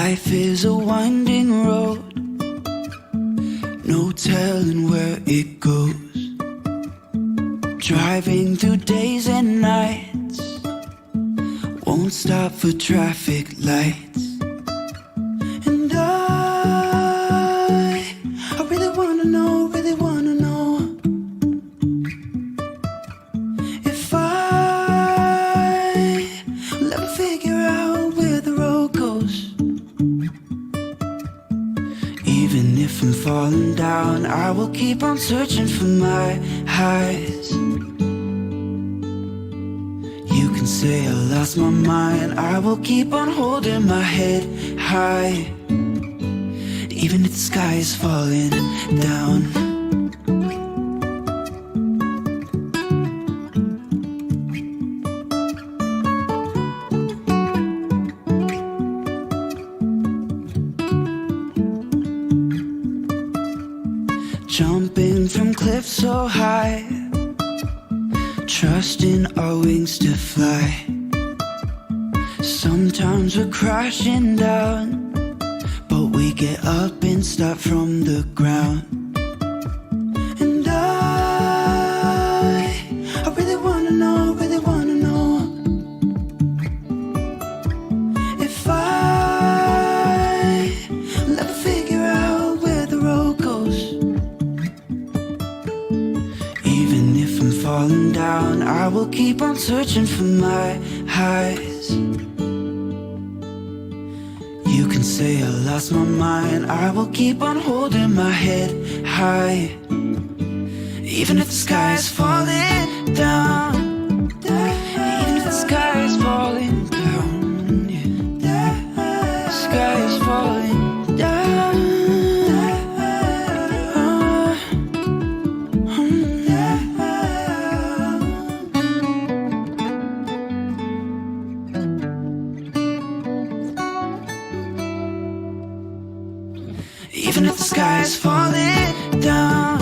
Life is a winding road, no telling where it goes. Driving through days and nights, won't stop for traffic lights. And I really wanna know, if I will ever figure out where the road goes. Even if I'm falling down, I will keep on searching for my highs. You can say I lost my mind, I will keep on holding my head high. Even if the sky is falling down. Jumping from cliffs so high, trusting our wings to fly. Sometimes we're crashing down, but we get up and start from the ground. And I really wanna know, if I will ever figure out where the road goes. Even if I'm falling down, I will keep on searching for my highs. You can say I lost my mind, I will keep on holding my head high. Even if the sky is falling down, even if the sky is falling down, yeah. The sky is falling down. Even if the sky is falling down,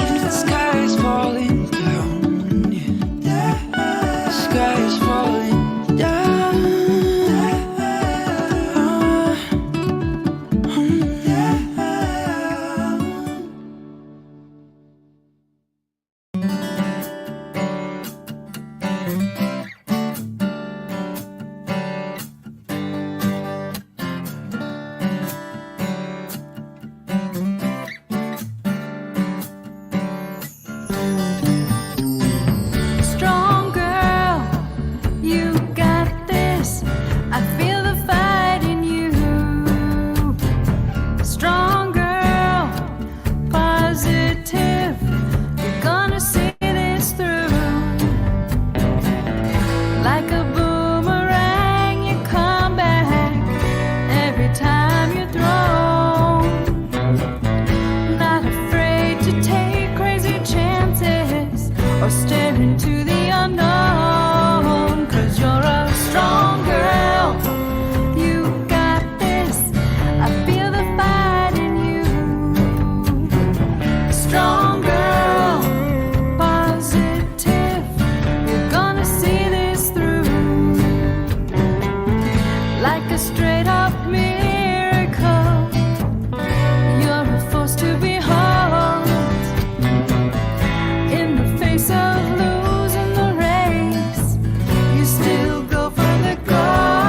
even if the sky is falling down, yeah. The sky is falling down. Or stare into the unknown, 'cause you're a strong girl. You got this, I feel the fight in you. Strong girl, positive, you're gonna see this through. Like a straight up miracle, you're a force to behold. In the face of losing the race, you still go for the goal.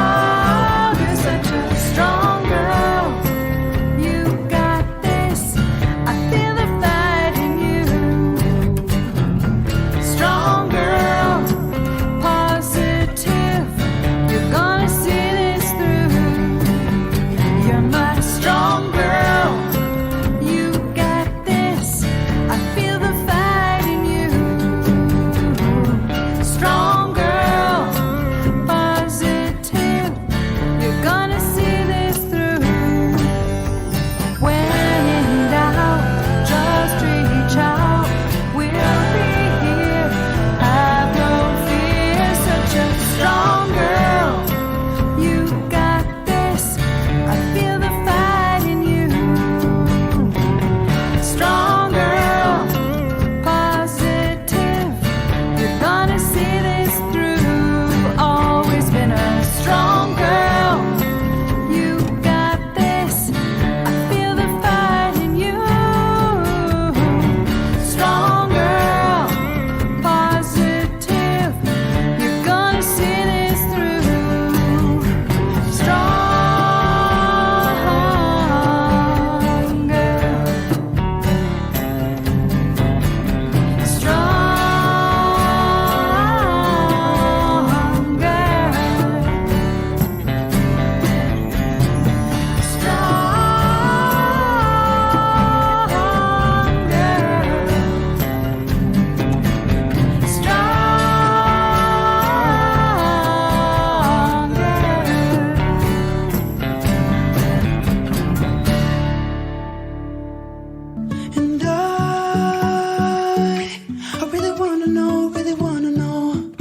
wanna know, really wanna know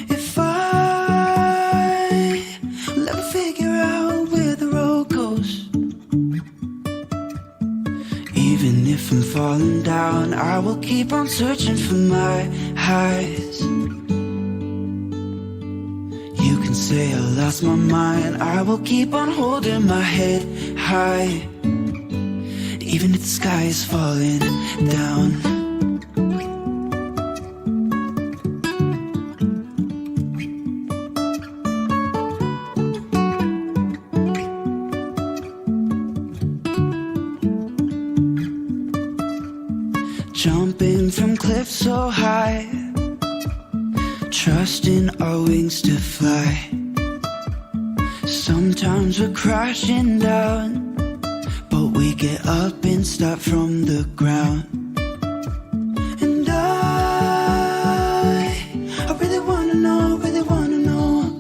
if I will ever figure out where the road goes. Even if I'm falling down, I will keep on searching for my highs. You can say I lost my mind, I will keep on holding my head high. Even if the sky is falling down. Jumping from cliffs so high, trusting our wings to fly. Sometimes we're crashing down, but we get up and start from the ground. And I really wanna know, really wanna know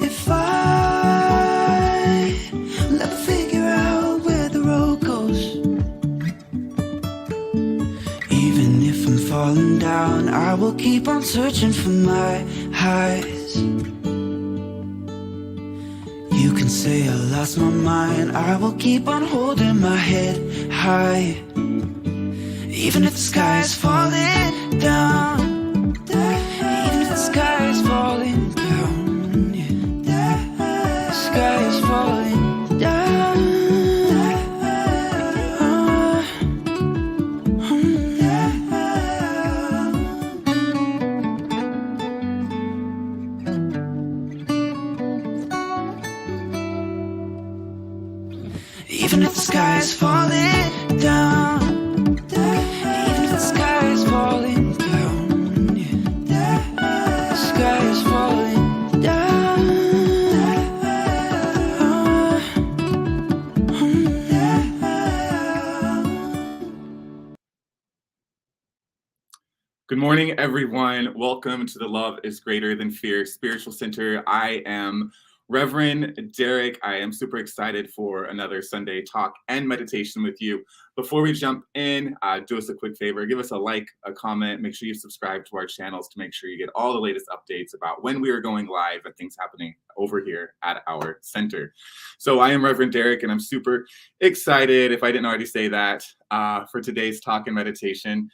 if I will ever figure out where the road goes. Even if I'm falling down, I will keep on searching for my highs. You can say I lost my mind, I will keep on holding my head high. Even if the sky is falling down, even if the sky is falling down, yeah. The sky is falling down. Even if the sky is falling down, even if the sky is falling down, yeah. The sky is falling down. Good morning, everyone. Welcome to the Love is Greater Than Fear Spiritual Center. I am Reverend Derek. I am super excited for another Sunday talk and meditation with you. Before we jump in, do us a quick favor. Give us a like, a comment. Make sure you subscribe to our channels to make sure you get all the latest updates about when we are going live and things happening over here at our center. So I am Reverend Derek, and I'm super excited, if I didn't already say that, for today's talk and meditation.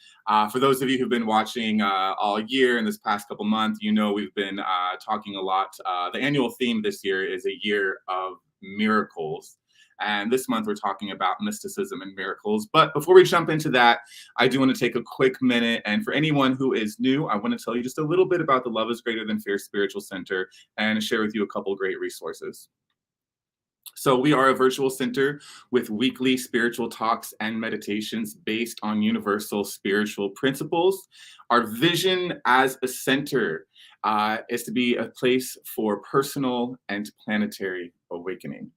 For those of you who've been watching all year and this past couple months, you know we've been talking a lot. The annual theme this year is a year of miracles. And this month we're talking about mysticism and miracles. But before we jump into that, I do want to take a quick minute. And for anyone who is new, I want to tell you just a little bit about the Love is Greater Than Fear Spiritual Center and share with you a couple great resources. So we are a virtual center with weekly spiritual talks and meditations based on universal spiritual principles. Our vision as a center is to be a place for personal and planetary awakening.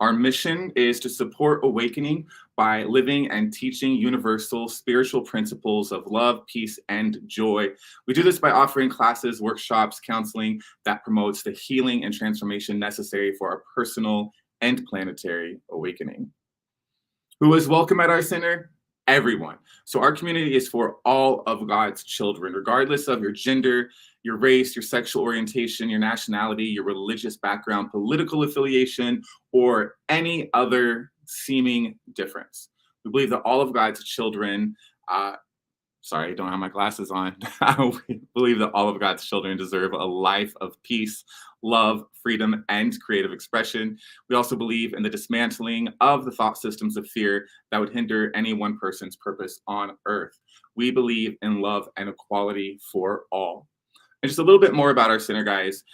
Our mission is to support awakening by living and teaching universal spiritual principles of love, peace, and joy. We do this by offering classes, workshops, counseling that promotes the healing and transformation necessary for our personal and planetary awakening. Who is welcome at our center? Everyone. So our community is for all of God's children, regardless of your gender, your race, your sexual orientation, your nationality, your religious background, political affiliation, or any other seeming difference. We believe that all of God's children, sorry, I don't have my glasses on. We believe that all of God's children deserve a life of peace, love, freedom, and creative expression. We also believe in the dismantling of the thought systems of fear that would hinder any one person's purpose on earth. We believe in love and equality for all. And just a little bit more about our center, guys.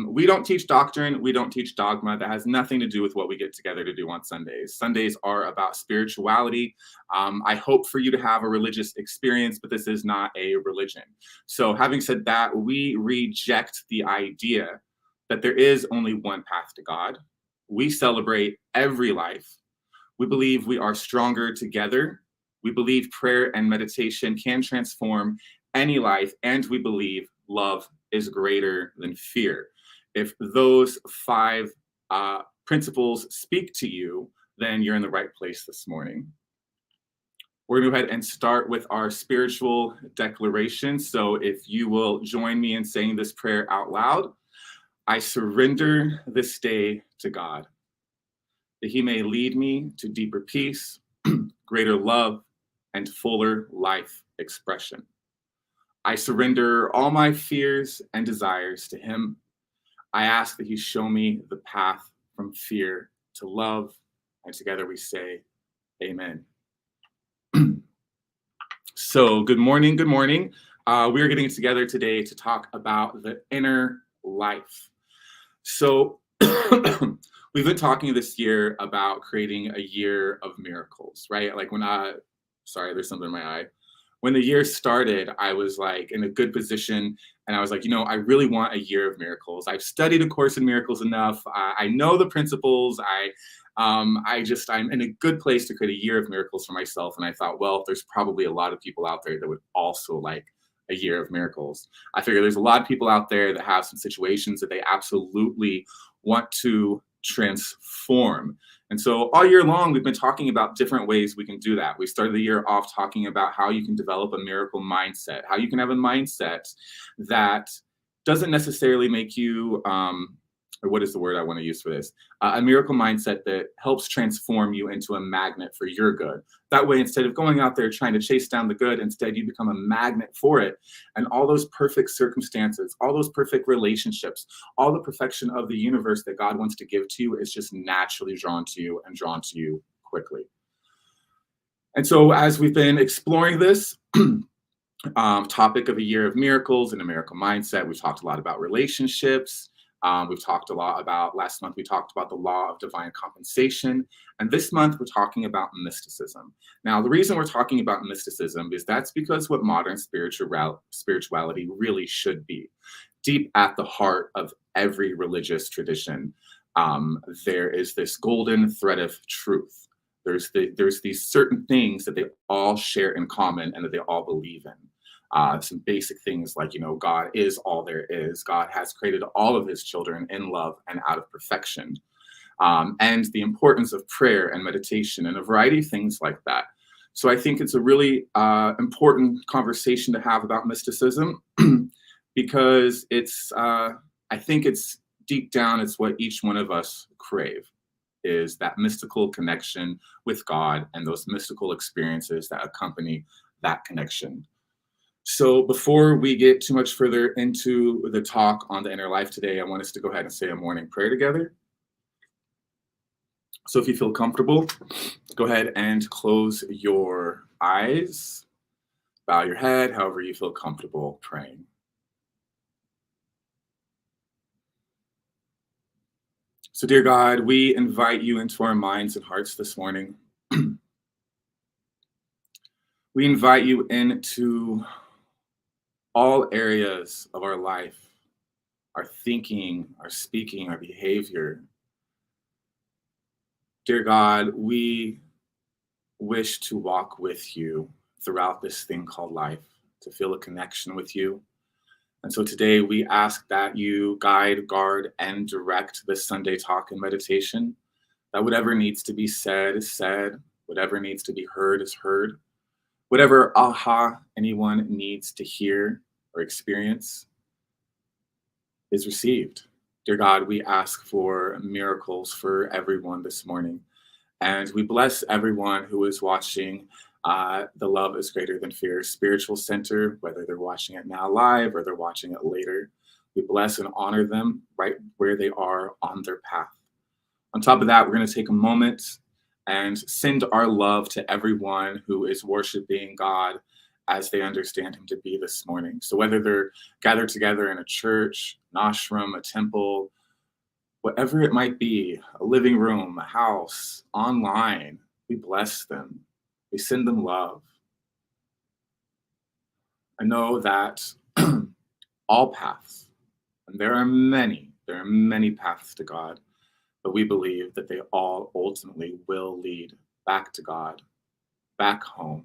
We don't teach doctrine. We don't teach dogma. That has nothing to do with what we get together to do on Sundays. Sundays are about spirituality. I hope for you to have a religious experience, but this is not a religion. So having said that, we reject the idea that there is only one path to God. We celebrate every life. We believe we are stronger together. We believe prayer and meditation can transform any life, and we believe love is greater than fear. If those 5 principles speak to you, then you're in the right place this morning. We're going to go ahead and start with our spiritual declaration. So if you will join me in saying this prayer out loud. I surrender this day to God, that he may lead me to deeper peace, greater love, and fuller life expression. I surrender all my fears and desires to him. I ask that he show me the path from fear to love, and together we say, amen. So good morning, good morning. We are getting together today to talk about the inner life. So we've been talking this year about creating a year of miracles, right? Like sorry, there's something in my eye. When the year started, I was like in a good position and I was like, I really want a year of miracles. I've studied A Course in Miracles enough. I know the principles. I'm in a good place to create a year of miracles for myself. And I thought, well, there's probably a lot of people out there that would also like a year of miracles. I figure there's a lot of people out there that have some situations that they absolutely want to transform. And so all year long, we've been talking about different ways we can do that. We started the year off talking about how you can develop a miracle mindset, how you can have a mindset that doesn't necessarily make you, or what is the word I want to use for this? A miracle mindset that helps transform you into a magnet for your good. That way, instead of going out there trying to chase down the good, instead you become a magnet for it. And all those perfect circumstances, all those perfect relationships, all the perfection of the universe that God wants to give to you is just naturally drawn to you and drawn to you quickly. And so as we've been exploring this topic of a year of miracles and a miracle mindset, we've talked a lot about relationships. We've talked a lot about, last month we talked about the law of divine compensation. And this month we're talking about mysticism. Now, the reason we're talking about mysticism is that's because what modern spirituality really should be. Deep at the heart of every religious tradition, there is this golden thread of truth. There's these certain things that they all share in common and that they all believe in. Some basic things like, God is all there is. God has created all of his children in love and out of perfection. And the importance of prayer and meditation and a variety of things like that. So I think it's a really important conversation to have about mysticism because I think it's deep down, it's what each one of us crave, is that mystical connection with God and those mystical experiences that accompany that connection. So before we get too much further into the talk on the inner life today, I want us to go ahead and say a morning prayer together. So if you feel comfortable, go ahead and close your eyes, bow your head, however you feel comfortable praying. So dear God, we invite you into our minds and hearts this morning. We invite you into all areas of our life, our thinking, our speaking, our behavior. Dear God, we wish to walk with you throughout this thing called life, to feel a connection with you. And so today we ask that you guide, guard, and direct this Sunday talk and meditation, that whatever needs to be said is said, whatever needs to be heard is heard. Whatever aha anyone needs to hear or experience is received. Dear God, we ask for miracles for everyone this morning. And we bless everyone who is watching the Love is Greater Than Fear Spiritual Center, whether they're watching it now live or they're watching it later. We bless and honor them right where they are on their path. On top of that, we're going to take a moment and send our love to everyone who is worshiping God as they understand him to be this morning. So whether they're gathered together in a church, an ashram, a temple, whatever it might be, a living room, a house, online, we bless them. We send them love. I know that all paths, and there are many paths to God, but we believe that they all ultimately will lead back to God, back home,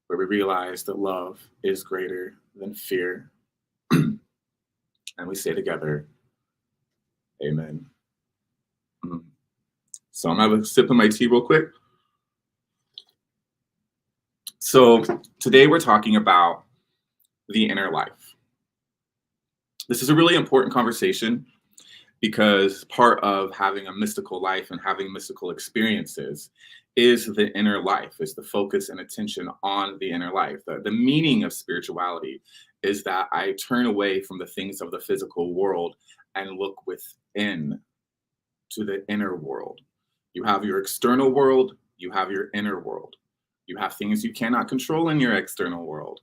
where we realize that love is greater than fear. And we say together, amen. So I'm gonna have a sip of my tea real quick. So today we're talking about the inner life. This is a really important conversation because part of having a mystical life and having mystical experiences is the inner life, is the focus and attention on the inner life. The meaning of spirituality is that I turn away from the things of the physical world and look within to the inner world. You have your external world, you have your inner world. You have things you cannot control in your external world.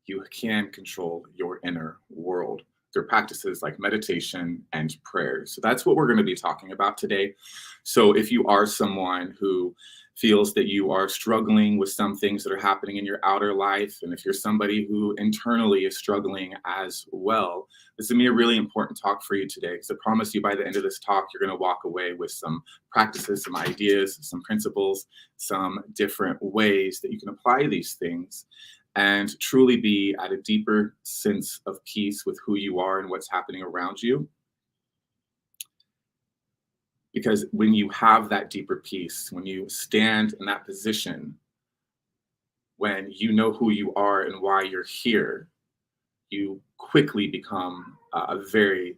You can control your inner world through practices like meditation and prayer. So that's what we're going to be talking about today. So if you are someone who feels that you are struggling with some things that are happening in your outer life, and if you're somebody who internally is struggling as well, this is going to be a really important talk for you today, because I promise you by the end of this talk, you're going to walk away with some practices, some ideas, some principles, some different ways that you can apply these things and truly be at a deeper sense of peace with who you are and what's happening around you. Because when you have that deeper peace, when you stand in that position, when you know who you are and why you're here, you quickly become a very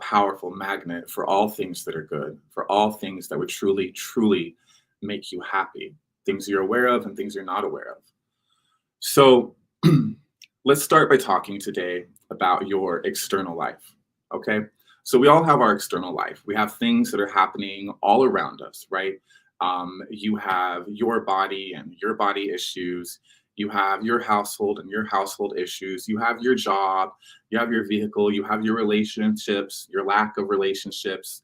powerful magnet for all things that are good, for all things that would truly, truly make you happy, things you're aware of and things you're not aware of. So let's start by talking today about your external life, okay? So we all have our external life. We have things that are happening all around us, right? You have your body and your body issues. You have your household and your household issues. You have your job, you have your vehicle, you have your relationships, your lack of relationships.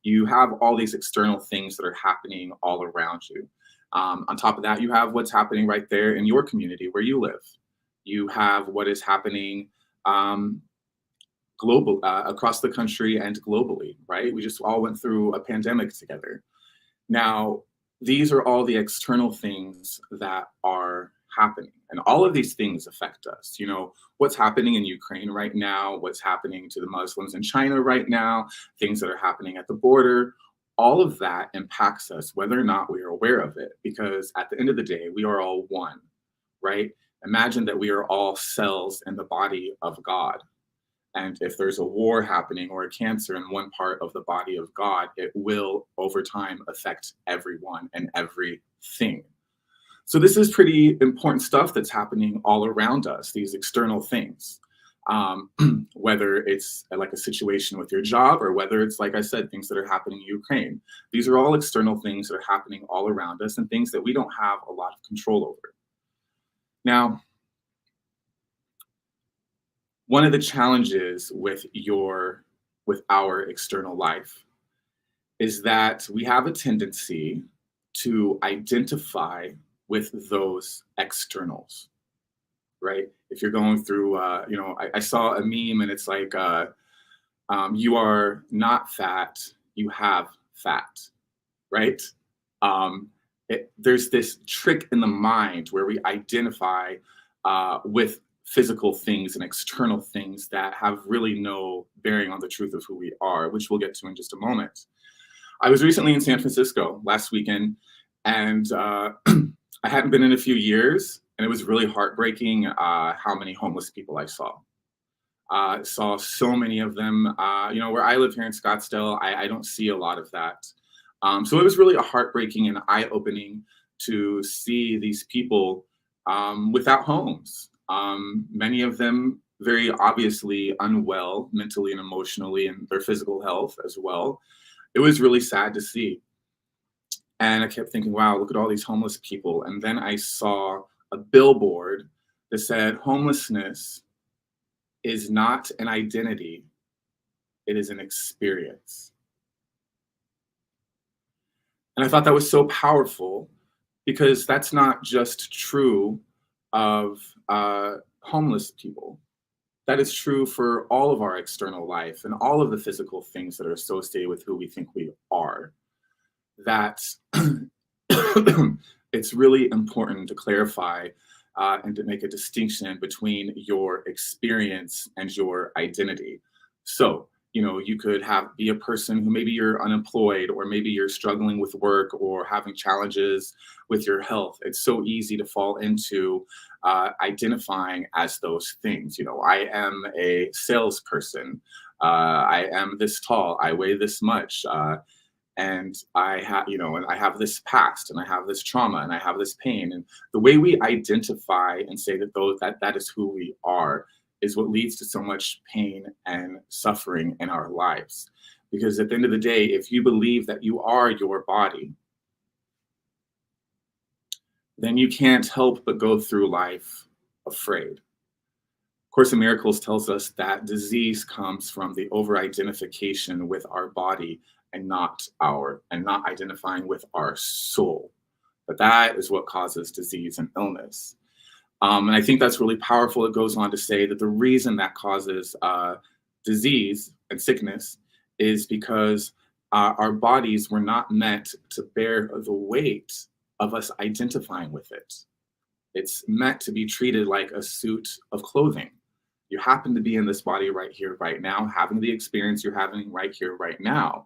You have all these external things that are happening all around you. On top of that, you have what's happening right there in your community where you live. You have what is happening global across the country and globally, right? We just all went through a pandemic together. Now, these are all the external things that are happening, and all of these things affect us. You know, what's happening in Ukraine right now, what's happening to the Muslims in China right now, things that are happening at the border, all of that impacts us whether or not we are aware of it, because at the end of the day, we are all one, right? Imagine that we are all cells in the body of God. And if there's a war happening or a cancer in one part of the body of God, it will over time affect everyone and everything. So this is pretty important stuff that's happening all around us, these external things. Whether it's like a situation with your job or whether it's, like I said, things that are happening in Ukraine. These are all external things that are happening all around us and things that we don't have a lot of control over. Now, one of the challenges with our external life is that we have a tendency to identify with those externals, right? If you're going through, I saw a meme and it's like, you are not fat, you have fat, right? There's this trick in the mind where we identify with physical things and external things that have really no bearing on the truth of who we are, which we'll get to in just a moment. I was recently in San Francisco last weekend, and I hadn't been in a few years, and it was really heartbreaking how many homeless people I saw. Saw so many of them. Where I live here in Scottsdale, I don't see a lot of that. So it was really a heartbreaking and eye-opening to see these people without homes. Many of them very obviously unwell mentally and emotionally, and their physical health as well. It was really sad to see. And I kept thinking, wow, look at all these homeless people. And then I saw a billboard that said, homelessness is not an identity, it is an experience. And I thought that was so powerful, because that's not just true of homeless people. That is true for all of our external life and all of the physical things that are associated with who we think we are. That it's really important to clarify and to make a distinction between your experience and your identity. So, you could be a person who maybe you're unemployed, or maybe you're struggling with work or having challenges with your health. It's so easy to fall into identifying as those things. I am a salesperson. I am this tall. I weigh this much. And I have, and I have this past, and I have this trauma, and I have this pain. And the way we identify and say that is who we are is what leads to so much pain and suffering in our lives. Because at the end of the day, if you believe that you are your body, then you can't help but go through life afraid. Course in Miracles tells us that disease comes from the over-identification with our body and not identifying with our soul. But that is what causes disease and illness. And I think that's really powerful. It goes on to say that the reason that causes disease and sickness is because our bodies were not meant to bear the weight of us identifying with it. It's meant to be treated like a suit of clothing. You happen to be in this body right here, right now, having the experience you're having right here, right now.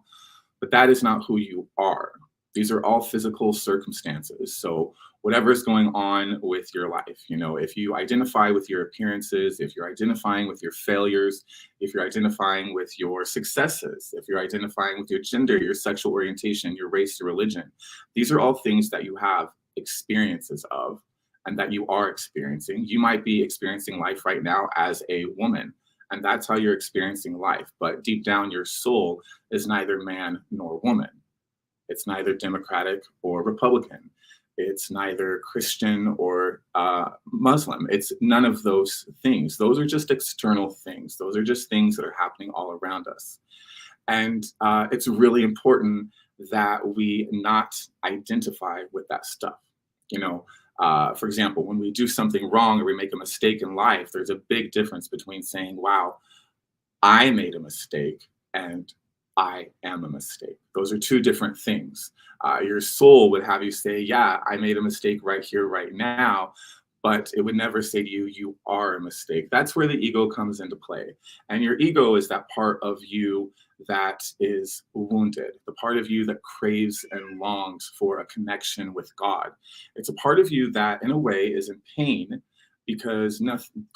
But that is not who you are. These are all physical circumstances. So whatever is going on with your life, if you identify with your appearances, if you're identifying with your failures, if you're identifying with your successes, if you're identifying with your gender, your sexual orientation, your race, your religion, these are all things that you have experiences of and that you are experiencing. You might be experiencing life right now as a woman, and that's how you're experiencing life. But deep down, your soul is neither man nor woman. It's neither Democratic or Republican. It's neither Christian or Muslim. It's none of those things. Those are just external things. Those are just things that are happening all around us. And it's really important that we not identify with that stuff. For example, when we do something wrong or we make a mistake in life, there's a big difference between saying, wow, I made a mistake, and I am a mistake. Those are two different things. Your soul would have you say, yeah, I made a mistake right here, right now, but it would never say to you, you are a mistake. That's where the ego comes into play. And your ego is that part of you that is wounded, the part of you that craves and longs for a connection with God. It's a part of you that, in a way, is in pain because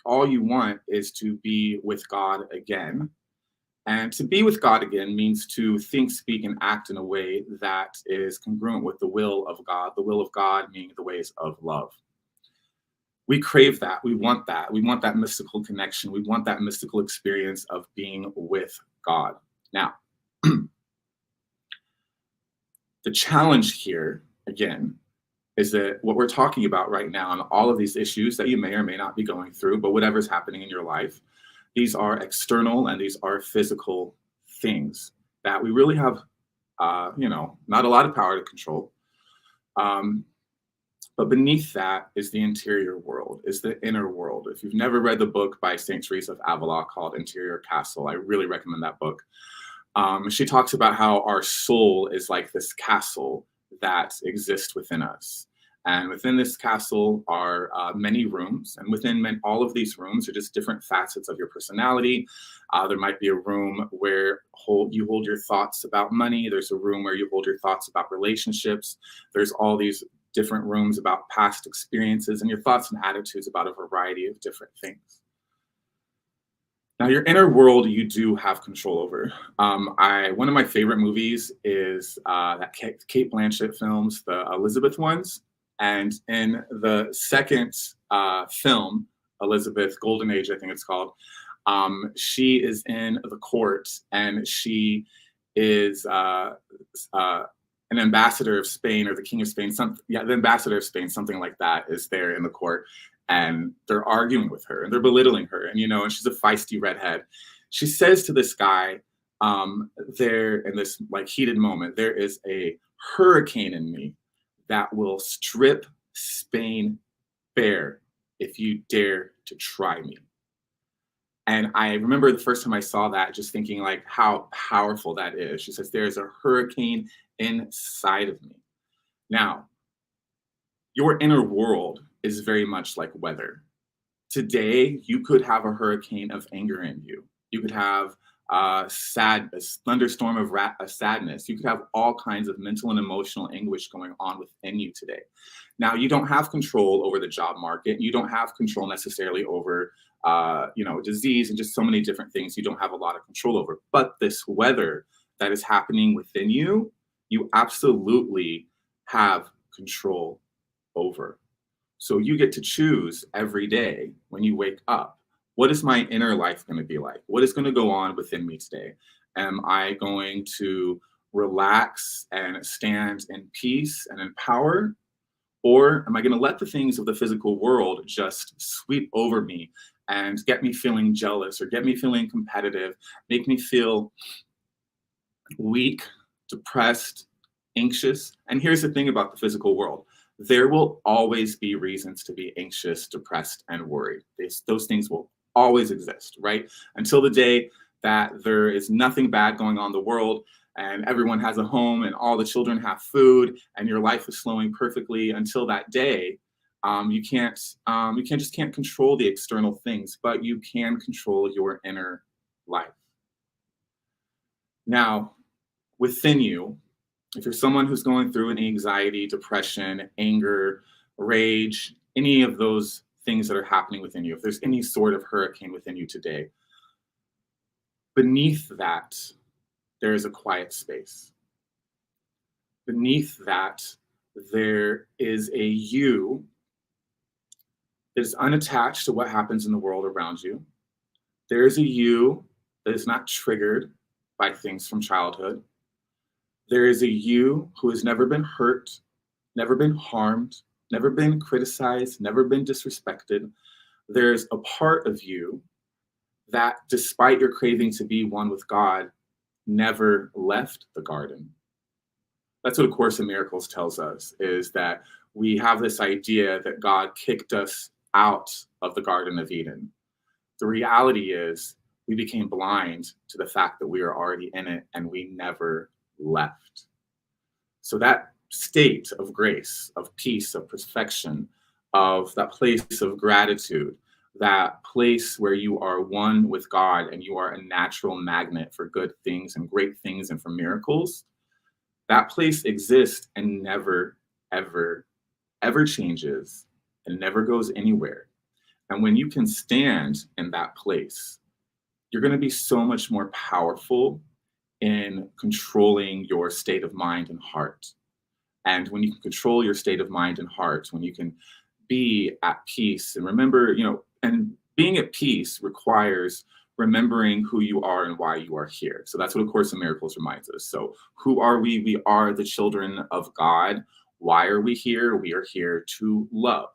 all you want is to be with God again. And to be with God again means to think, speak, and act in a way that is congruent with the will of God meaning the ways of love. We crave that. We want that. We want that mystical connection. We want that mystical experience of being with God. Now, the challenge here, again, is that what we're talking about right now and all of these issues that you may or may not be going through, but whatever's happening in your life, these are external and these are physical things that we really have, not a lot of power to control. But beneath that is the interior world, is the inner world. If you've never read the book by St. Teresa of Avila called Interior Castle, I really recommend that book. She talks about how our soul is like this castle that exists within us. And within this castle are many rooms. And within all of these rooms are just different facets of your personality. There might be a room where you hold your thoughts about money. There's a room where you hold your thoughts about relationships. There's all these different rooms about past experiences and your thoughts and attitudes about a variety of different things. Now, your inner world, you do have control over. One of my favorite movies is that Kate Blanchett films, the Elizabeth ones. And in the second film, Elizabeth Golden Age, I think it's called, she is in the court and she is an ambassador of Spain or the King of Spain, the ambassador of Spain, something like that, is there in the court. And they're arguing with her and they're belittling her. And, and she's a feisty redhead. She says to this guy, there in this heated moment, there is a hurricane in me that will strip Spain bare if you dare to try me. And I remember the first time I saw that, just thinking how powerful that is. She says, there's a hurricane inside of me. Now, your inner world is very much like weather. Today, you could have a hurricane of anger in you. You could have a thunderstorm of sadness. You could have all kinds of mental and emotional anguish going on within you today. Now, you don't have control over the job market. You don't have control necessarily over, disease and just so many different things you don't have a lot of control over. But this weather that is happening within you, you absolutely have control over. So you get to choose every day when you wake up. What is my inner life going to be like? What is going to go on within me today? Am I going to relax and stand in peace and in power? Or am I going to let the things of the physical world just sweep over me and get me feeling jealous or get me feeling competitive, make me feel weak, depressed, anxious? And here's the thing about the physical world. There will always be reasons to be anxious, depressed, and worried. Those things will always exist, right? Until the day that there is nothing bad going on in the world and everyone has a home and all the children have food and your life is flowing perfectly. Until that day, you can't control the external things, but you can control your inner life. Now, within you, if you're someone who's going through an anxiety, depression, anger, rage, any of those things that are happening within you, if there's any sort of hurricane within you today, beneath that, there is a quiet space. Beneath that, there is a you that is unattached to what happens in the world around you. There is a you that is not triggered by things from childhood. There is a you who has never been hurt, never been harmed, never been criticized, never been disrespected. There's a part of you that, despite your craving to be one with God, never left the garden. That's what A Course in Miracles tells us, is that we have this idea that God kicked us out of the Garden of Eden. The reality is we became blind to the fact that we are already in it and we never left. So that state of grace, of peace, of perfection, of that place of gratitude, that place where you are one with God and you are a natural magnet for good things and great things and for miracles, that place exists and never, ever, ever changes and never goes anywhere. And when you can stand in that place, you're going to be so much more powerful in controlling your state of mind and heart. And when you can control your state of mind and heart, when you can be at peace, and remember, and being at peace requires remembering who you are and why you are here. So that's what A Course in Miracles reminds us. So who are we? We are the children of God. Why are we here? We are here to love.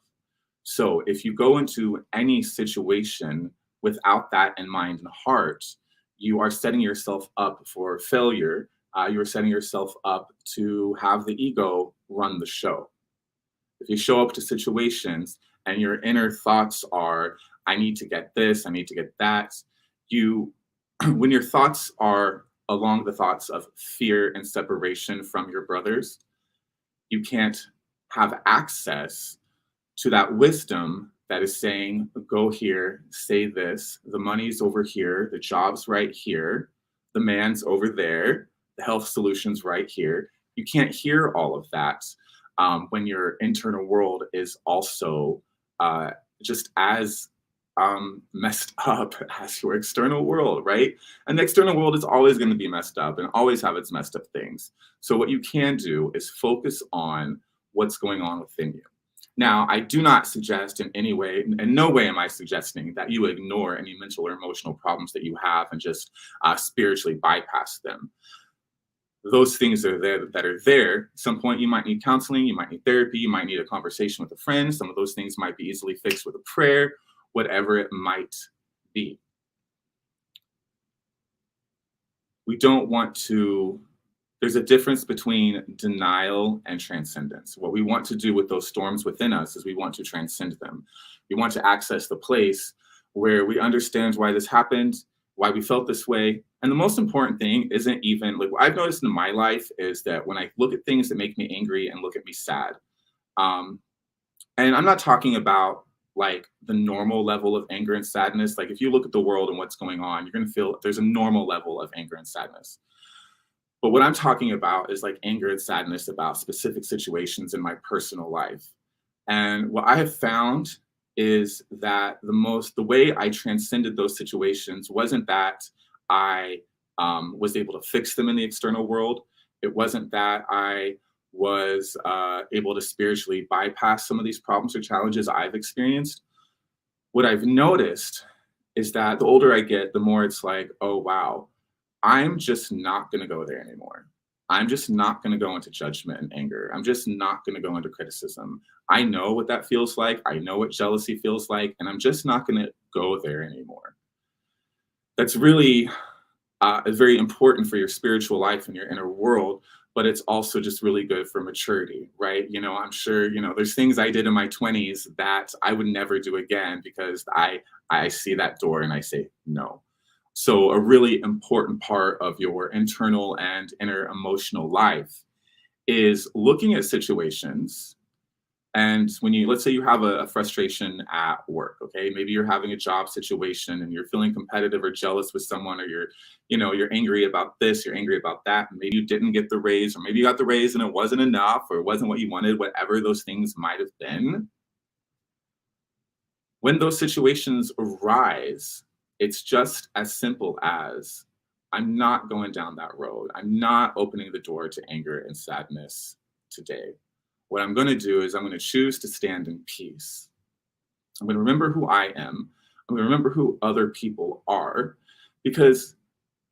So if you go into any situation without that in mind and heart, you are setting yourself up for failure. You're setting yourself up to have the ego run the show. If you show up to situations and your inner thoughts are, I need to get this, I need to get that, when your thoughts are along the thoughts of fear and separation from your brothers, you can't have access to that wisdom that is saying, go here, say this, the money's over here, the job's right here, the man's over there, the health solution's right here. You can't hear all of that when your internal world is also just as messed up as your external world, right? And the external world is always going to be messed up and always have its messed up things. So what you can do is focus on what's going on within you. Now, I do not suggest in any way, in no way am I suggesting that you ignore any mental or emotional problems that you have and just spiritually bypass them. Those things are there that are there. At some point, you might need counseling, you might need therapy, you might need a conversation with a friend. Some of those things might be easily fixed with a prayer, whatever it might be. We don't want to, there's a difference between denial and transcendence. What we want to do with those storms within us is we want to transcend them. We want to access the place where we understand why this happened, why we felt this way. And the most important thing isn't even, like what I've noticed in my life is that when I look at things that make me angry and look at me sad, and I'm not talking about like the normal level of anger and sadness. Like if you look at the world and what's going on, you're going to feel there's a normal level of anger and sadness. But what I'm talking about is like anger and sadness about specific situations in my personal life. And what I have found is that the way I transcended those situations wasn't that I was able to fix them in the external world. It wasn't that I was able to spiritually bypass some of these problems or challenges I've experienced. What I've noticed is that the older I get, the more it's like, oh, wow, I'm just not going to go there anymore. I'm just not going to go into judgment and anger. I'm just not going to go into criticism. I know what that feels like. I know what jealousy feels like, and I'm just not going to go there anymore. That's really very important for your spiritual life and your inner world, but it's also just really good for maturity, right? You know, I'm sure, you know, there's things I did in my 20s that I would never do again because I see that door and I say no. So a really important part of your internal and inner emotional life is looking at situations. And when let's say you have a frustration at work, okay, maybe you're having a job situation and you're feeling competitive or jealous with someone, or you're angry about this, you're angry about that, and maybe you didn't get the raise, or maybe you got the raise and it wasn't enough, or it wasn't what you wanted, whatever those things might have been. When those situations arise, it's just as simple as, I'm not going down that road. I'm not opening the door to anger and sadness today. What I'm going to do is I'm going to choose to stand in peace. I'm going to remember who I am. I'm going to remember who other people are. Because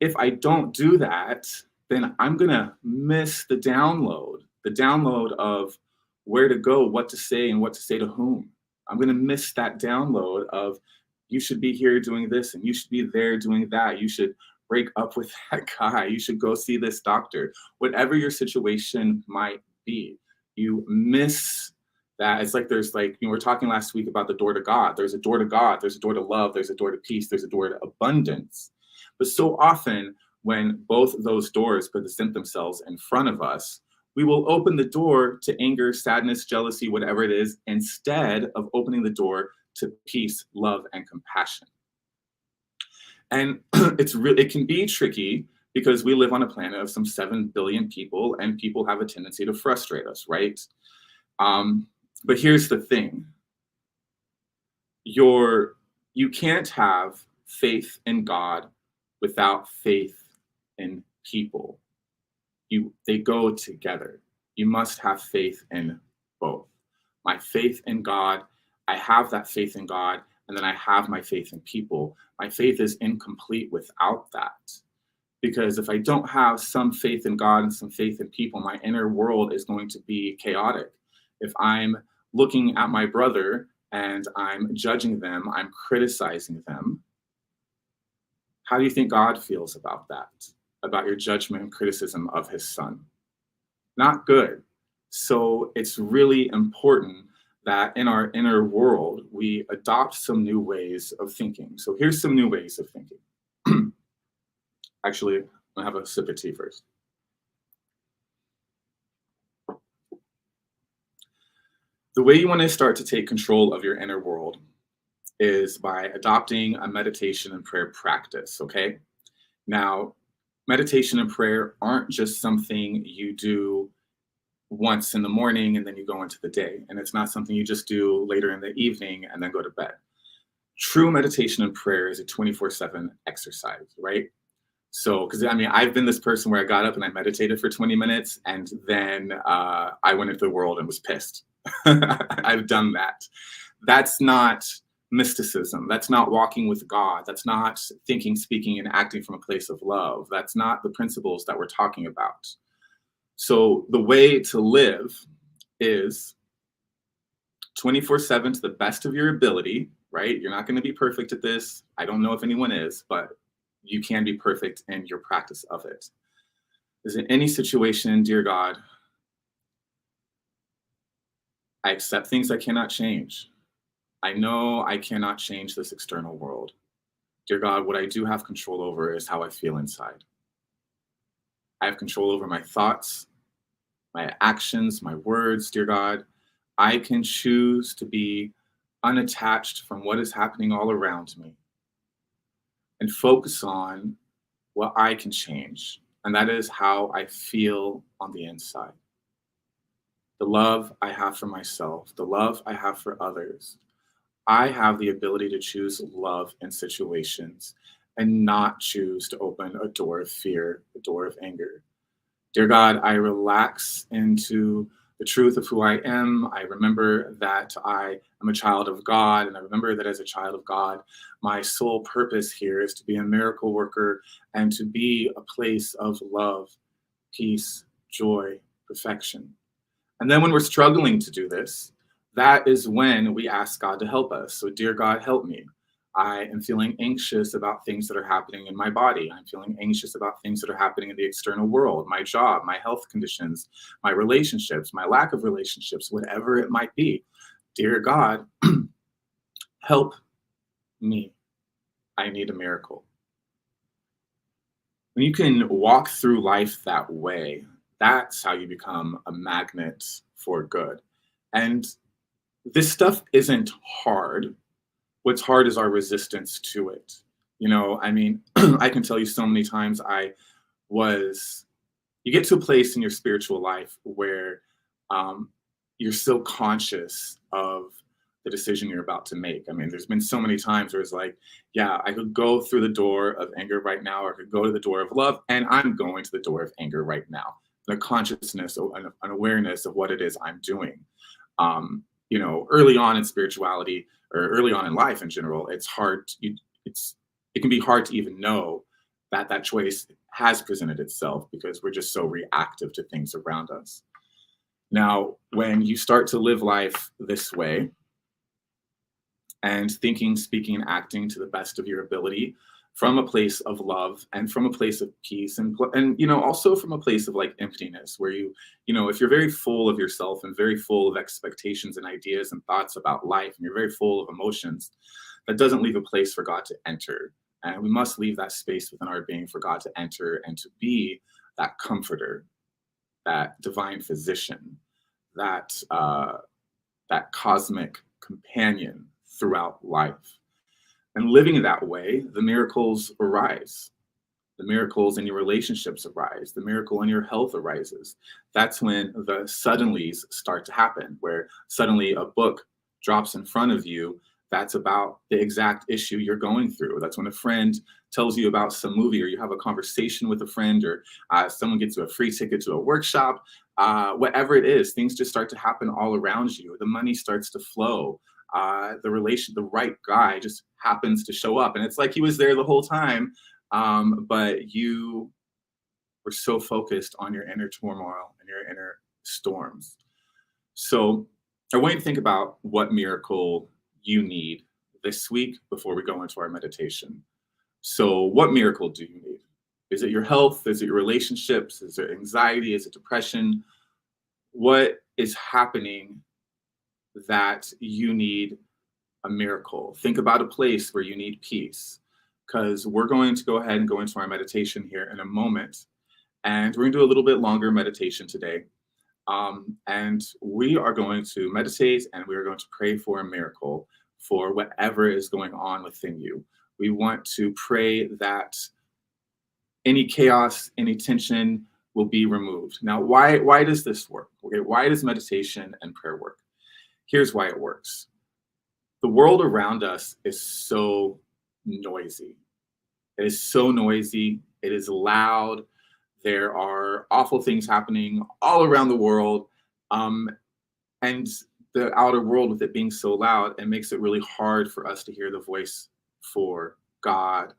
if I don't do that, then I'm going to miss the download of where to go, what to say, and what to say to whom. I'm going to miss that download of, you should be here doing this and you should be there doing that. You should break up with that guy. You should go see this doctor. Whatever your situation might be, you miss that. It's like we were talking last week about the door to God. There's a door to God. There's a door to love. There's a door to peace. There's a door to abundance. But so often when both of those doors present themselves in front of us, we will open the door to anger, sadness, jealousy, whatever it is, instead of opening the door to peace, love, and compassion. And it can be tricky because we live on a planet of some 7 billion people, and people have a tendency to frustrate us, right? But here's the thing. You can't have faith in God without faith in people. They go together. You must have faith in both. My faith in God, I have that faith in God, and then I have my faith in people. My faith is incomplete without that. Because if I don't have some faith in God and some faith in people, my inner world is going to be chaotic. If I'm looking at my brother and I'm judging them, I'm criticizing them, how do you think God feels about that? About your judgment and criticism of his son? Not good. So it's really important that in our inner world, we adopt some new ways of thinking. So here's some new ways of thinking. Actually, I'm gonna have a sip of tea first. The way you want to start to take control of your inner world is by adopting a meditation and prayer practice, okay? Now, meditation and prayer aren't just something you do once in the morning and then you go into the day. And it's not something you just do later in the evening and then go to bed. True meditation and prayer is a 24/7 exercise, right? So, because I've been this person where I got up and I meditated for 20 minutes and then I went into the world and was pissed. I've done that. That's not mysticism. That's not walking with God. That's not thinking, speaking, and acting from a place of love. That's not the principles that we're talking about. So the way to live is 24/7 to the best of your ability, right? You're not going to be perfect at this. I don't know if anyone is, but you can be perfect in your practice of it. Is in any situation, dear God, I accept things I cannot change. I know I cannot change this external world. Dear God, what I do have control over is how I feel inside. I have control over my thoughts, my actions, my words, dear God. I can choose to be unattached from what is happening all around me, and focus on what I can change. And that is how I feel on the inside. The love I have for myself, the love I have for others. I have the ability to choose love in situations and not choose to open a door of fear, a door of anger. Dear God, I relax into the truth of who I am. I remember that I am a child of God, and I remember that as a child of God, my sole purpose here is to be a miracle worker and to be a place of love, peace, joy, perfection. And then when we're struggling to do this, that is when we ask God to help us. So, dear God, help me. I am feeling anxious about things that are happening in my body. I'm feeling anxious about things that are happening in the external world, my job, my health conditions, my relationships, my lack of relationships, whatever it might be. Dear God, help me. I need a miracle. When you can walk through life that way, that's how you become a magnet for good. And this stuff isn't hard. What's hard is our resistance to it. I mean, I can tell you so many times you get to a place in your spiritual life where you're so conscious of the decision you're about to make. I mean, there's been so many times where it's like, yeah, I could go through the door of anger right now, or I could go to the door of love, and I'm going to the door of anger right now. The consciousness, an awareness of what it is I'm doing. Early on in spirituality, or early on in life in general, it's hard. It can be hard to even know that choice has presented itself because we're just so reactive to things around us. Now, when you start to live life this way, and thinking, speaking, and acting to the best of your ability from a place of love and from a place of peace and also from a place of like emptiness where if you're very full of yourself and very full of expectations and ideas and thoughts about life, and you're very full of emotions, that doesn't leave a place for God to enter. And we must leave that space within our being for God to enter and to be that comforter, that divine physician, that cosmic companion throughout life. And living in that way, the miracles arise. The miracles in your relationships arise. The miracle in your health arises. That's when the suddenlies start to happen, where suddenly a book drops in front of you that's about the exact issue you're going through. That's when a friend tells you about some movie, or you have a conversation with a friend, or someone gets you a free ticket to a workshop. Whatever it is, things just start to happen all around you. The money starts to flow. The right guy just happens to show up, and it's like he was there the whole time, but you were so focused on your inner turmoil and your inner storms. So I want you to think about what miracle you need this week before we go into our meditation. So what miracle do you need? Is it your health? Is it your relationships? Is it anxiety? Is it depression? What is happening that you need a miracle? Think about a place where you need peace, because we're going to go ahead and go into our meditation here in a moment. And we're going to do a little bit longer meditation today. And we are going to meditate, and we are going to pray for a miracle for whatever is going on within you. We want to pray that any chaos, any tension will be removed. Now, why does this work? Okay, why does meditation and prayer work? Here's why it works. The world around us is so noisy. It is so noisy. It is loud. There are awful things happening all around the world. And the outer world, with it being so loud, it makes it really hard for us to hear the voice for God,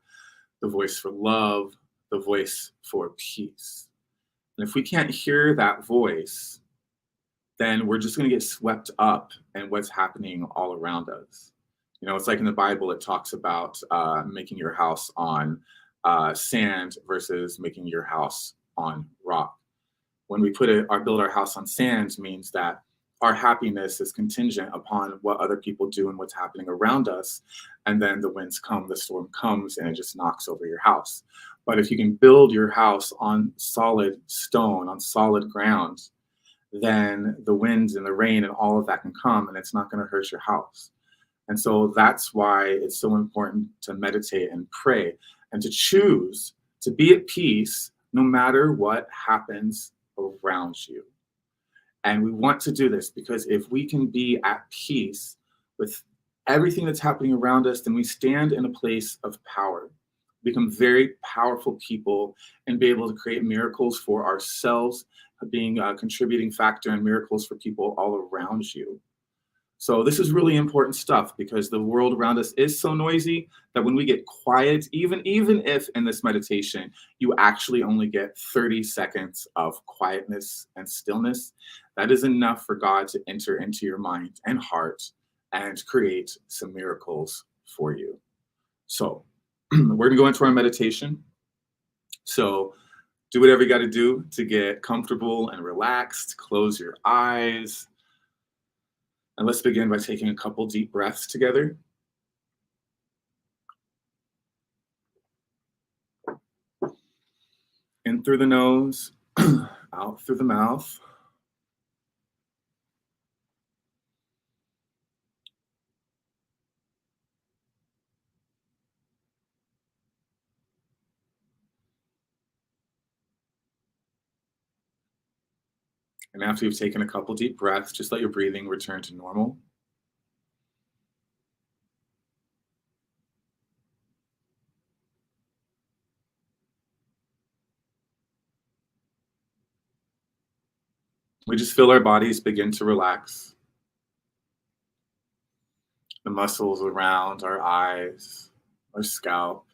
the voice for love, the voice for peace. And if we can't hear that voice, then we're just going to get swept up in what's happening all around us. It's like in the Bible, it talks about making your house on sand versus making your house on rock. When we build our house on sand, means that our happiness is contingent upon what other people do and what's happening around us. And then the winds come, the storm comes, and it just knocks over your house. But if you can build your house on solid stone, on solid ground, then the winds and the rain and all of that can come, and it's not going to hurt your house. And so that's why it's so important to meditate and pray and to choose to be at peace no matter what happens around you. And we want to do this because if we can be at peace with everything that's happening around us, then we stand in a place of power, become very powerful people, and be able to create miracles for ourselves, being a contributing factor and miracles for people all around you. So this is really important stuff because the world around us is so noisy that when we get quiet, even if in this meditation you actually only get 30 seconds of quietness and stillness, that is enough for God to enter into your mind and heart and create some miracles for you. So we're gonna go into our meditation. So do whatever you got to do to get comfortable and relaxed. Close your eyes. And let's begin by taking a couple deep breaths together. In through the nose, out through the mouth. And after you've taken a couple deep breaths, just let your breathing return to normal. We just feel our bodies begin to relax. The muscles around our eyes, our scalp.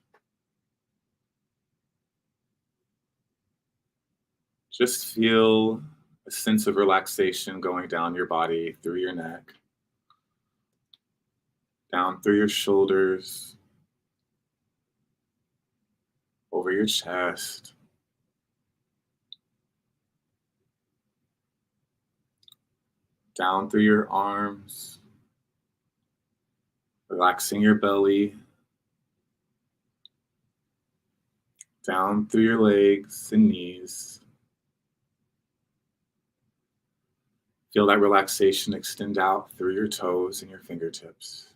Just feel a sense of relaxation going down your body, through your neck, down through your shoulders, over your chest, down through your arms, relaxing your belly, down through your legs and knees. Feel that relaxation extend out through your toes and your fingertips.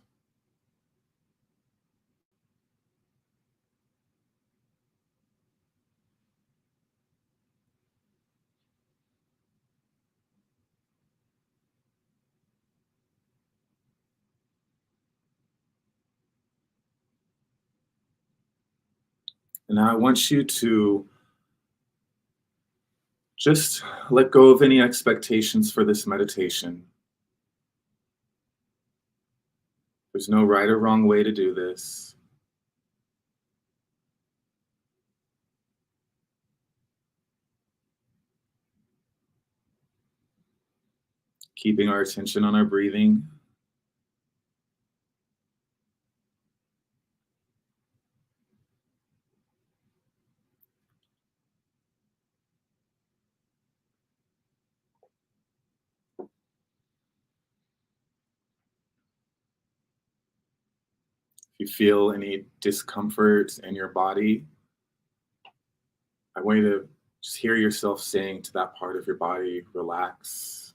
And now I want you to just let go of any expectations for this meditation. There's no right or wrong way to do this. Keeping our attention on our breathing. If you feel any discomfort in your body, I want you to just hear yourself saying to that part of your body, relax,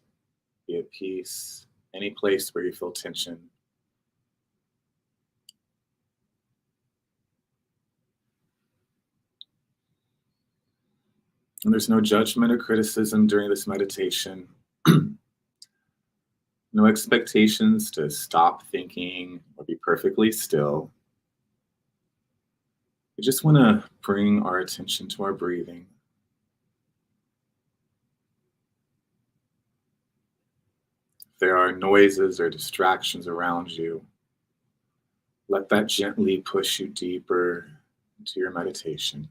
be at peace, any place where you feel tension. And there's no judgment or criticism during this meditation. No expectations to stop thinking or be perfectly still. We just want to bring our attention to our breathing. If there are noises or distractions around you, let that gently push you deeper into your meditation.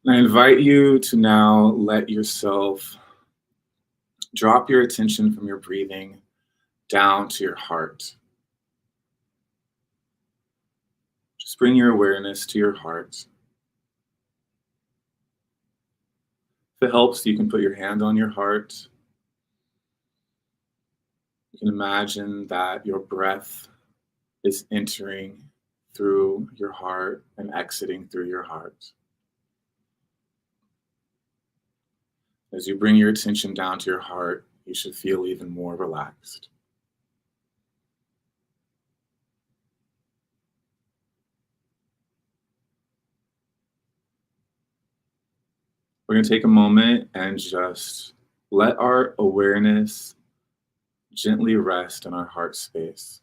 And I invite you to now let yourself drop your attention from your breathing down to your heart. Just bring your awareness to your heart. If it helps, you can put your hand on your heart. You can imagine that your breath is entering through your heart and exiting through your heart. As you bring your attention down to your heart, you should feel even more relaxed. We're going to take a moment and just let our awareness gently rest in our heart space.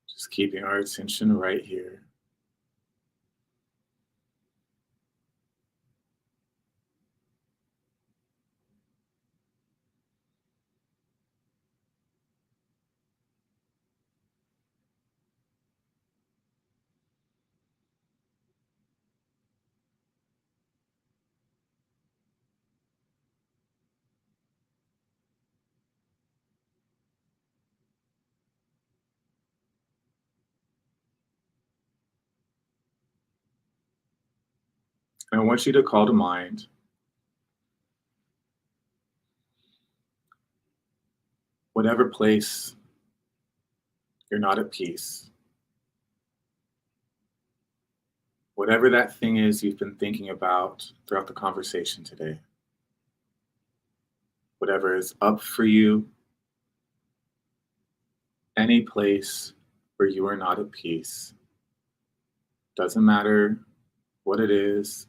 Just keeping our attention right here. And I want you to call to mind whatever place you're not at peace, whatever that thing is you've been thinking about throughout the conversation today, whatever is up for you, any place where you are not at peace. Doesn't matter what it is,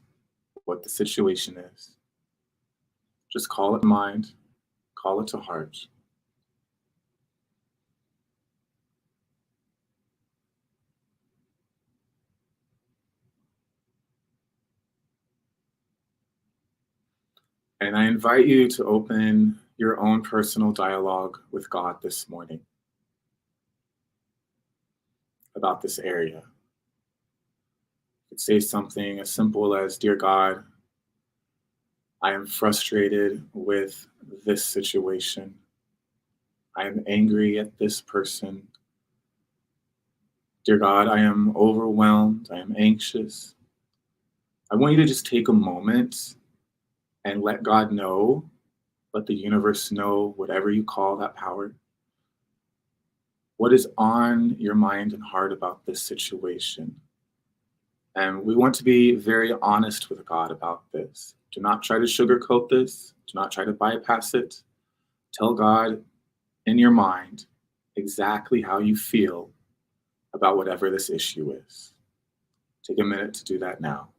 what the situation is. Just call it to mind, call it to heart. And I invite you to open your own personal dialogue with God this morning about this area. You could say something as simple as, "Dear God, I am frustrated with this situation. I am angry at this person. Dear God, I am overwhelmed. I am anxious." I want you to just take a moment and let God know, let the universe know, whatever you call that power, what is on your mind and heart about this situation. And we want to be very honest with God about this. Do not try to sugarcoat this. Do not try to bypass it. Tell God in your mind exactly how you feel about whatever this issue is. Take a minute to do that now.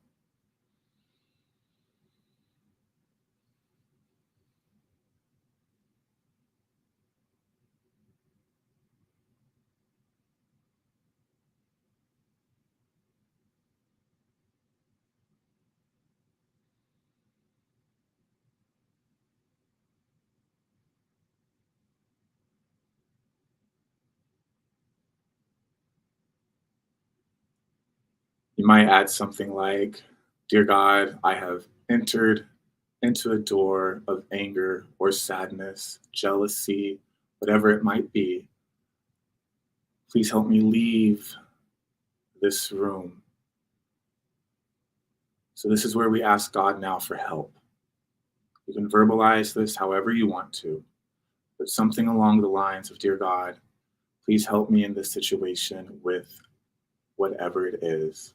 You might add something like, "Dear God, I have entered into a door of anger or sadness, jealousy, whatever it might be. Please help me leave this room." So, this is where we ask God now for help. You can verbalize this however you want to, but something along the lines of, "Dear God, please help me in this situation with whatever it is."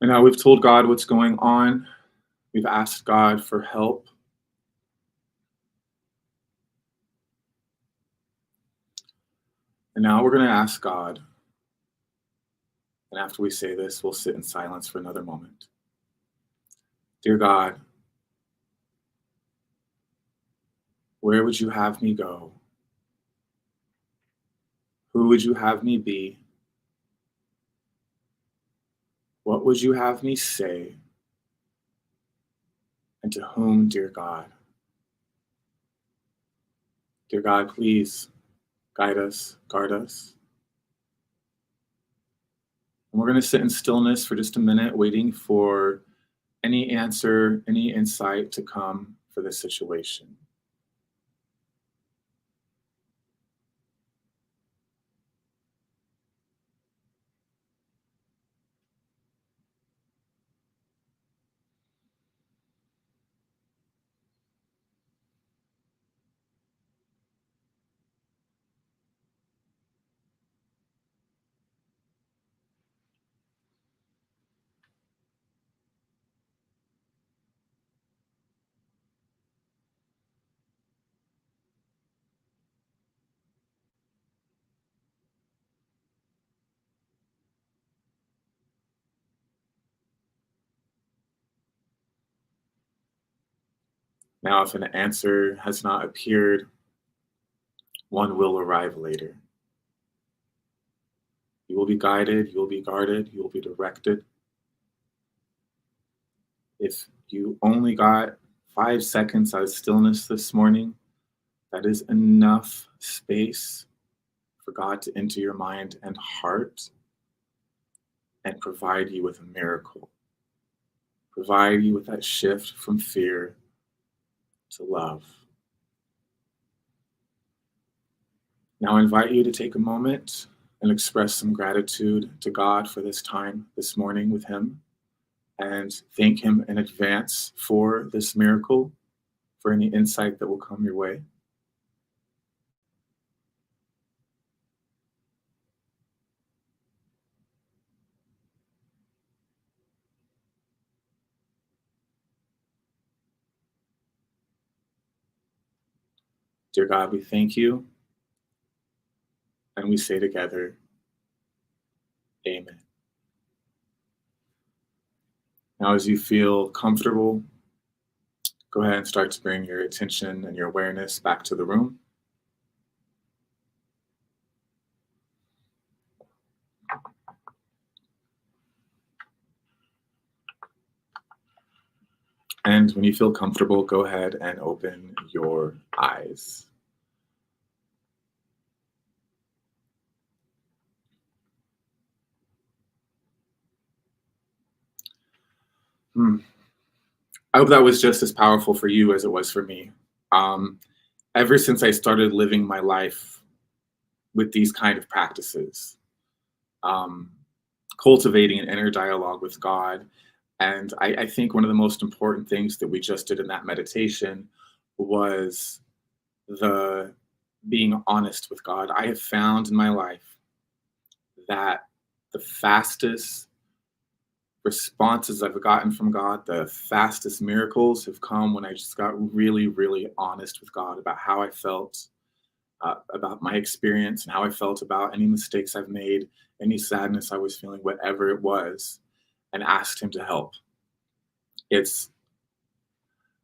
And now we've told God what's going on. We've asked God for help. And now we're going to ask God. And after we say this, we'll sit in silence for another moment. Dear God, where would you have me go? Who would you have me be? What would you have me say? And to whom, dear God? Dear God, please guide us, guard us. And we're going to sit in stillness for just a minute, waiting for any answer, any insight to come for this situation. Now, if an answer has not appeared, one will arrive later. You will be guided, you will be guarded, you will be directed. If you only got 5 seconds out of stillness this morning, that is enough space for God to enter your mind and heart and provide you with a miracle. Provide you with that shift from fear to love. Now I invite you to take a moment and express some gratitude to God for this time this morning with Him, and thank Him in advance for this miracle, for any insight that will come your way. Dear God, we thank you, and we say together, Amen. Now, as you feel comfortable, go ahead and start to bring your attention and your awareness back to the room. And when you feel comfortable, go ahead and open your eyes. I hope that was just as powerful for you as it was for me. Ever since I started living my life with these kind of practices, cultivating an inner dialogue with God. And I think one of the most important things that we just did in that meditation was the being honest with God. I have found in my life that the fastest responses I've gotten from God, the fastest miracles have come when I just got really, really honest with God about how I felt, about my experience and how I felt about any mistakes I've made, any sadness I was feeling, whatever it was, and asked Him to help. It's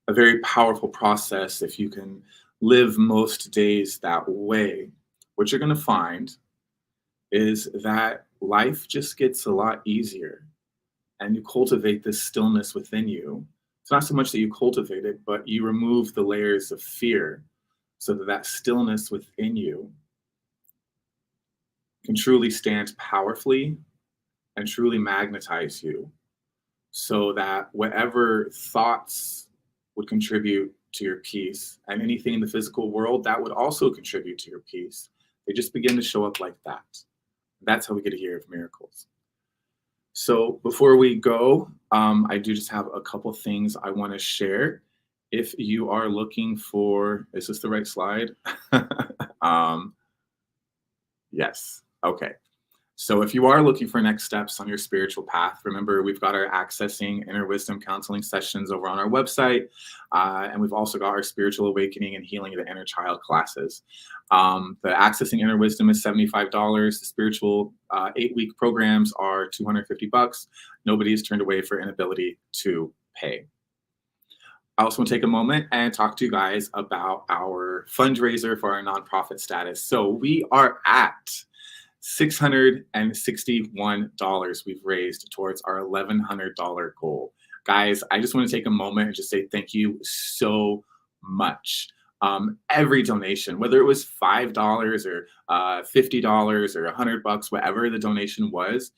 a very powerful process if you can live most days that way. What you're going to find is that life just gets a lot easier, and you cultivate this stillness within you. It's not so much that you cultivate it, but you remove the layers of fear so that that stillness within you can truly stand powerfully and truly magnetize you, so that whatever thoughts would contribute to your peace and anything in the physical world that would also contribute to your peace, they just begin to show up like that. That's how we get to hear of miracles. So before we go, I do just have a couple things I want to share. If you are looking for, is this the right slide? Yes. Okay. So if you are looking for next steps on your spiritual path, remember we've got our Accessing Inner Wisdom counseling sessions over on our website. And we've also got our Spiritual Awakening and Healing the Inner Child classes. The Accessing Inner Wisdom is $75. The spiritual 8-week programs are $250. Nobody is turned away for inability to pay. I also want to take a moment and talk to you guys about our fundraiser for our nonprofit status. So we are at $661 we've raised towards our $1,100 goal. Guys, I just want to take a moment and just say thank you so much. Every donation, whether it was $5 or $50 or $100, whatever the donation was,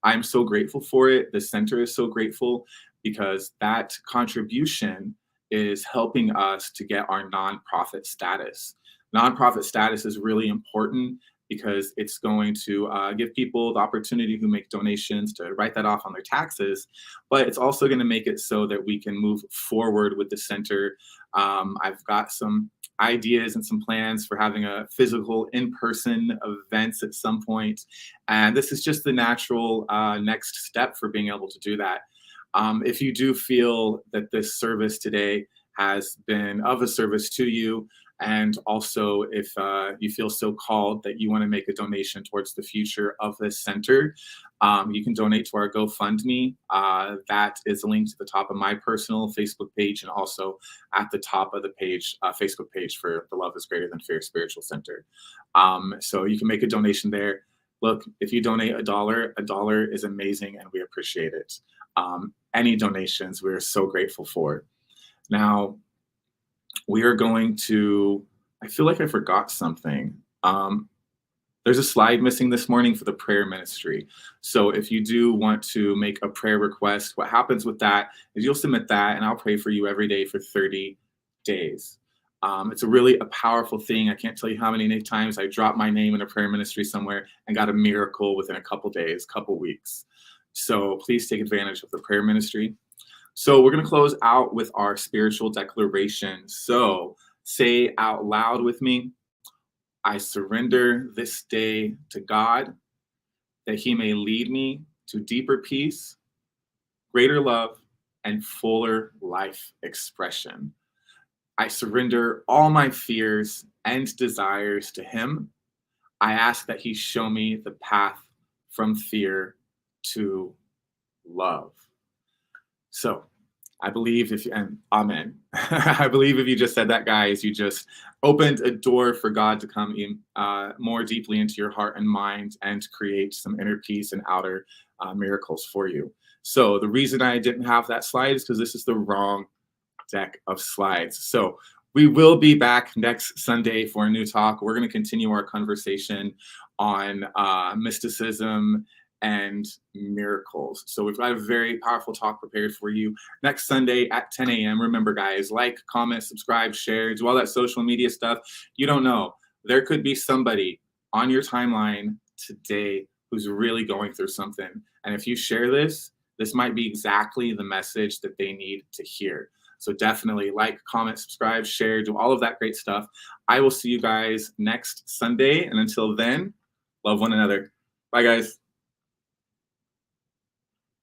I'm so grateful for it. The center is so grateful because that contribution is helping us to get our nonprofit status. Nonprofit status is really important because it's going to give people the opportunity who make donations to write that off on their taxes, but it's also going to make it so that we can move forward with the center. I've got some ideas and some plans for having a physical in-person events at some point, and this is just the natural next step for being able to do that. If you do feel that this service today has been of a service to you, and also if you feel so called that you want to make a donation towards the future of this center, you can donate to our GoFundMe. That is linked to the top of my personal Facebook page and also at the top of the page, Facebook page for the Love is Greater Than Fear Spiritual Center. So you can make a donation there. Look, if you donate $1 is amazing and we appreciate it. Any donations, we're so grateful for. Now, we are going to, I feel like I forgot something. There's a slide missing this morning for the prayer ministry. So if you do want to make a prayer request, what happens with that is you'll submit that and I'll pray for you every day for 30 days. It's a powerful thing. I can't tell you how many times I dropped my name in a prayer ministry somewhere and got a miracle within a couple days, couple weeks. So please take advantage of the prayer ministry. So we're going to close out with our spiritual declaration. So say out loud with me, I surrender this day to God, that he may lead me to deeper peace, greater love, and fuller life expression. I surrender all my fears and desires to him. I ask that he show me the path from fear to love. So I believe and amen. I believe if you just said that, guys, you just opened a door for God to come in more deeply into your heart and mind and create some inner peace and outer miracles for you. So the reason I didn't have that slide is because this is the wrong deck of slides. So we will be back next Sunday for a new talk. We're going to continue our conversation on mysticism and miracles. So we've got a very powerful talk prepared for you next Sunday at 10 a.m. Remember, guys, like, comment, subscribe, share, do all that social media stuff. You don't know. There could be somebody on your timeline today who's really going through something. And if you share this might be exactly the message that they need to hear. So definitely like, comment, subscribe, share, do all of that great stuff. I will see you guys next Sunday. And until then, love one another. Bye, guys.